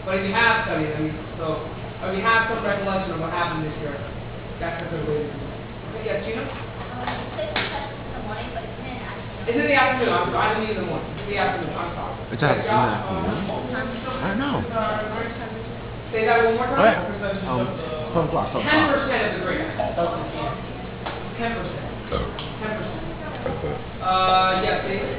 But if you have studied, I mean, so if you have some recollection of what happened this year, that's a good way to do it. Okay, yeah, Gina? It's in the afternoon. I didn't mean in the morning. It's in the afternoon. I'm sorry. It's in the afternoon. I don't know. Say that one more time. Oh, yeah. 12 o'clock. 10% of the grade. 10%. 10%. Yes, David?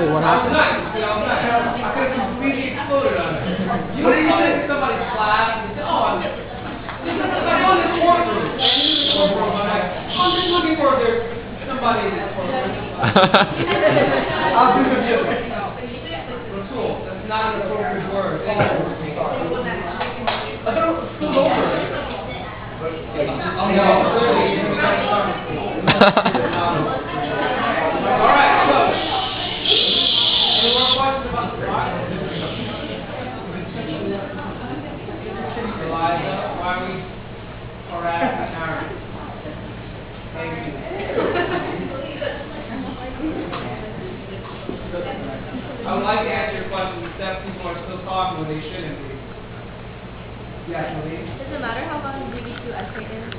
What happened? I could have completely exploded on it. You know, you sit in somebody's class and you say, oh, I'm on this courtroom. I'm just looking for somebody in this courtroom. I'll do the music. Rasul, that's not an appropriate word. I don't school over it. All right, so. Any more questions about the slide? Eliza, why are we harassing Aaron? Thank you. I would like to answer your question, except people are still talking when they shouldn't be. Yes, Marie? Does it matter how long the BxSci essay is?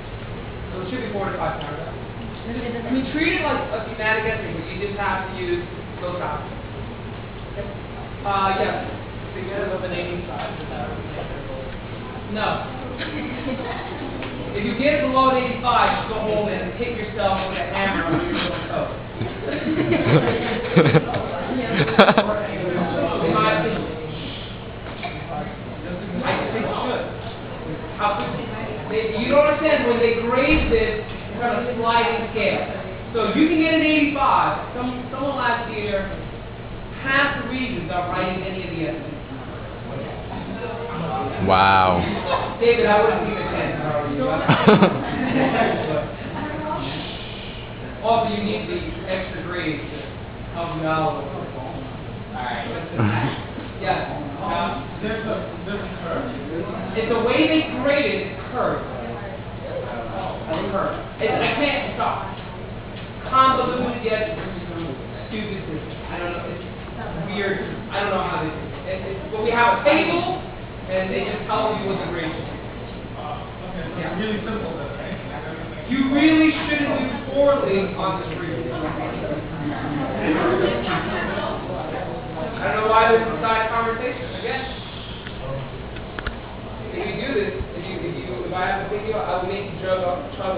So it should be 4 to 5 paragraphs. I mean, treat it like a thematic essay, but you just have to use those options. Yes. Because of an 85, No. If you get below an 85, just go home and hit yourself with a hammer on your little toe. In my opinion. I think you should. You don't understand, when they grade this, it's on a sliding scale. So you can get an 85. Someone last year, half the regions are writing any of the essays. Wow. David, I wouldn't give it 10 if I were you. Also, you need the extra grade to help you out. Alright. Yes. there's a curve. It's the way they grade it, it's curved. I can't stop. Convoluted yet stupid. I don't know. It's weird. I don't know how they do it. But we have a table, and they just tell you what the grade is. Okay, so it's really simple then, right? You really shouldn't do poorly on the street. I don't know why this is a side conversation. Again, if you do this, if I have to pick you up, I will make you chug a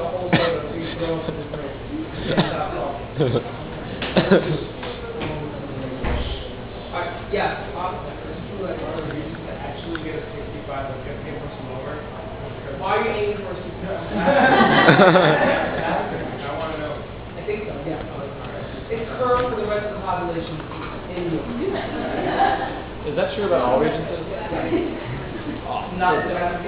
whole soda so you throw up in the drink. Yes. Actually get a 65, but get people some lower. Why are you aiming for 65? I want to know. I think so, yeah. It's curved for the rest of the population in New York. Is that true about all regions? Not that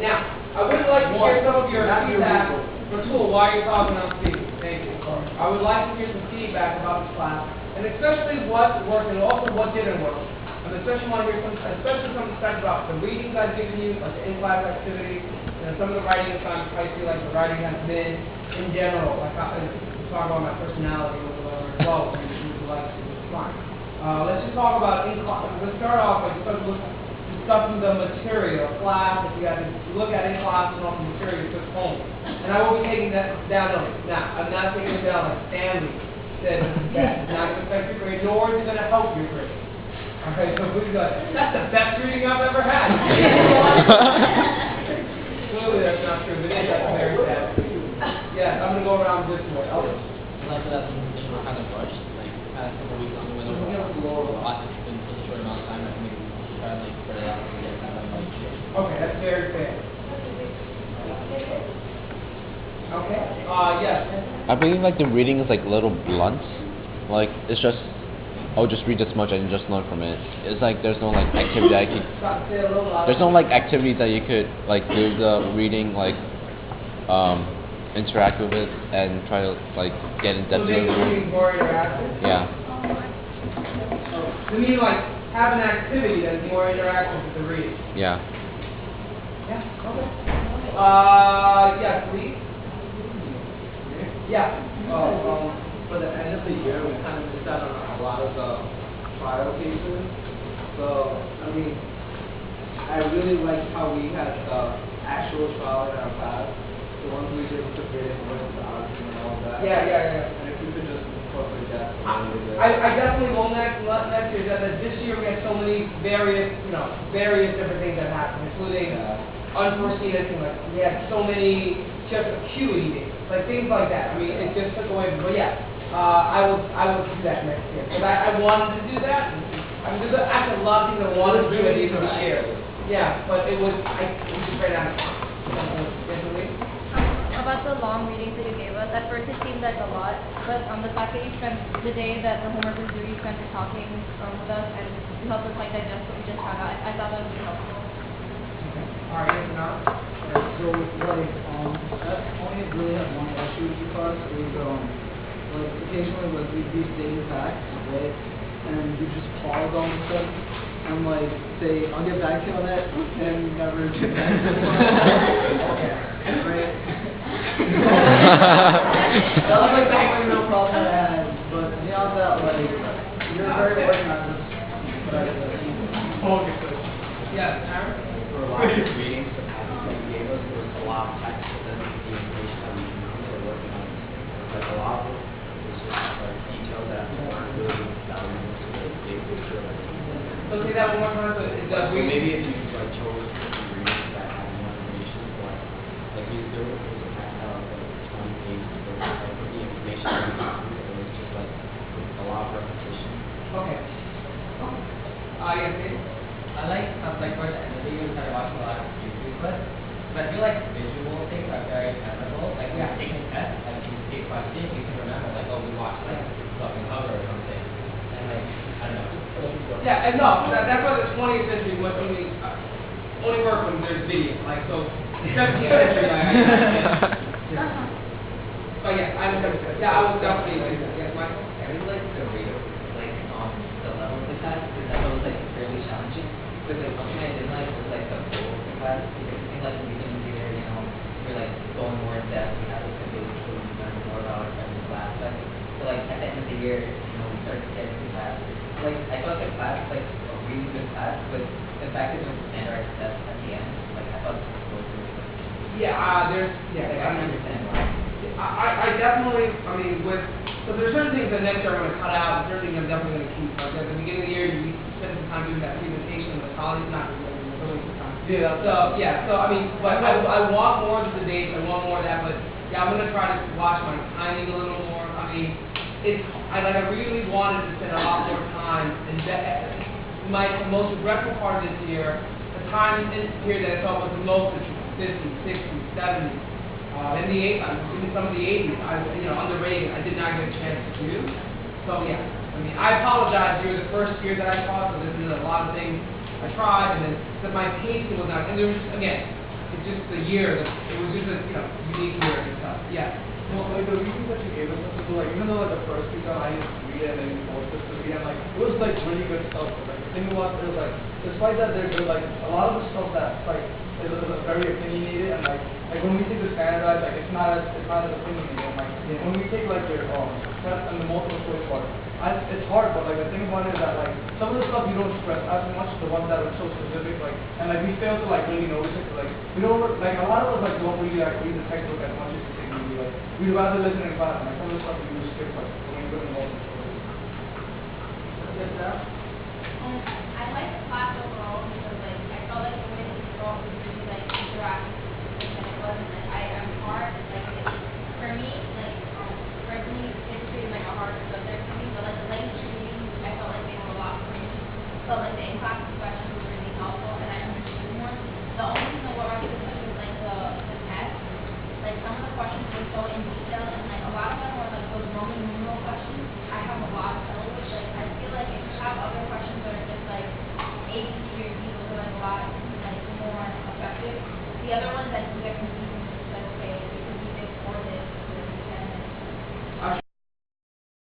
Now, I would like to hear some of your feedback. Rasul, why are you talking on speaking? Thank you. I would like to hear some feedback about this class, and especially what worked and also what didn't work. And especially want to hear some stuff about the readings I've given you, like the in-class activities, and some of the writing assignments I feel like the writing has been in general. Like I talk about my personality with the learner as well, which you like to fine. Let's just talk about in-class. Let's start off by discussing the material, class, if you have to look at in-class and all the material you took home. And I will be taking that down on it. Now, I'm not taking it down like Stanley said that it's not going to affect your grade, nor is it going to help your grade. Okay, so who's got, that's the best reading I've ever had. Clearly that's not true, but it is, that's very sad. Yeah, I'm going to go around this way. Like that, we're kind of rushed, like, past couple weeks on the window, a lot in such a short amount of time, I think we try to, like, spread it out and get kind of, like, okay, that's very fair. Okay, yes. I believe like the reading is like little blunts. Like it's just, I'll just read this much and just learn from it. It's like there's no like activity I could. There's no like activity that you could like do the reading like interact with it and try to like get in So depth with make it the more. reading more interactive? Yeah. You mean like have an activity that's more interactive with the reading? Yeah. Yeah, okay. Yes, please? Yeah. For the end of the year, we kind of missed out on a lot of the trial cases. So, I mean, I really liked how we had the actual trial in our class. The ones we did with the graded versus the odds and all of that. Yeah. And if we could just incorporate that a little bit. I definitely will next year. That this year we had so many various different things that happened, including unforeseen anything. Like we had so many just acuity days, like things like that. I mean, it just took away. But yeah, I will do that next year. But I wanted to do that. I mean, there's actually a lot of things I wanted to do at the end of the year. Yeah, but it was just right out. About the long readings that you gave us, at first it seemed like a lot, but the fact that you spent the day that the homework was due, you spent it talking with us, and you helped us like digest what we just found out. I thought that was really helpful. All right, yes, now. So with like that only really had one issue with the class is like occasionally like we'd be staying back right and we just pause all of a sudden and like say I'll get back to you on that and never get back to you. Right. That was like the only real problem I had. But beyond that, like you're very organized. Yes, Aaron. For a lot of the readings, the passage that you gave us, there was a lot of text, but then the information that we were working on, like a lot of it was just like details that weren't really valuable to the big picture. So say that one more time. So it does So read. maybe if you like chose different readings that had more information, but like there was a handout of like 20 pages, but like with the information that we got through, it was just like a lot of repetition. Okay. Yes, Dave? I like towards the end of the year, we started watching a lot of YouTube clips. But I feel like visual things are very memorable. Like when you're taking a test, like you take a question, you can remember like, oh, we watched like something cover or something. And like, I don't know. Yeah, and no, that's why the 20th century was only work when there's video. Like so, the 17th century, But yeah, I was definitely like that. Yes, Michael. I really like the reader, like the level of the class, because that was like fairly challenging. But like something I didn't like was like the goal of the class, because it seemed like in the beginning of the year, we're like going more in depth, we had like a big tool, we learned more about our technical aspects. So like at the end of the year, we started to get into class. Like I thought the class was like a really good class, but the fact that there was standardized tests at the end, like I thought this was really good. Yeah, Like, I don't understand why. I definitely, I mean, so there's certain things that next year I'm going to cut out, and certain things I'm definitely going to keep. Like at the beginning of the year, you spend some time doing that presentation with the colleagues, not really some time. So I mean, but I want more of the dates, I want more of that, but yeah, I'm going to try to watch my timing a little more. I mean, I really wanted to spend a lot more time, and the most regretful part of this year, the time here that I thought was the most interesting, 50s, 60s, 70s. In the 80s, even some of the 80s, underrated, I did not get a chance to do. So yeah, I mean, I apologize. You're the first year that I taught, so this is a lot of things I tried, and then that my pacing was not. And there was again, it's just the year. It was just a unique year and stuff. Yeah. No, like the readings that you gave us, so like even though like the first few times I used to read it and then you forced us to read it, like it was like really good stuff. But, like the thing was, it was like despite that they're good, like a lot of the stuff that like is very opinionated and like when we take the standardized, like it's not as opinionated. And, like when we take like your test and the multiple choice part, it's hard. But like the thing about it is that like some of the stuff you don't stress as much, the ones that are so specific, like and like we fail to like really notice it. Like we don't like a lot of us like don't really like read the textbook as much as we take movie. Like we'd rather listen in class. Like some of the stuff we do skip like when we go to multiple choice. Yes, sir. I like the class overall because like I felt like the way that you taught was really like interactive and it wasn't like I am hard like for me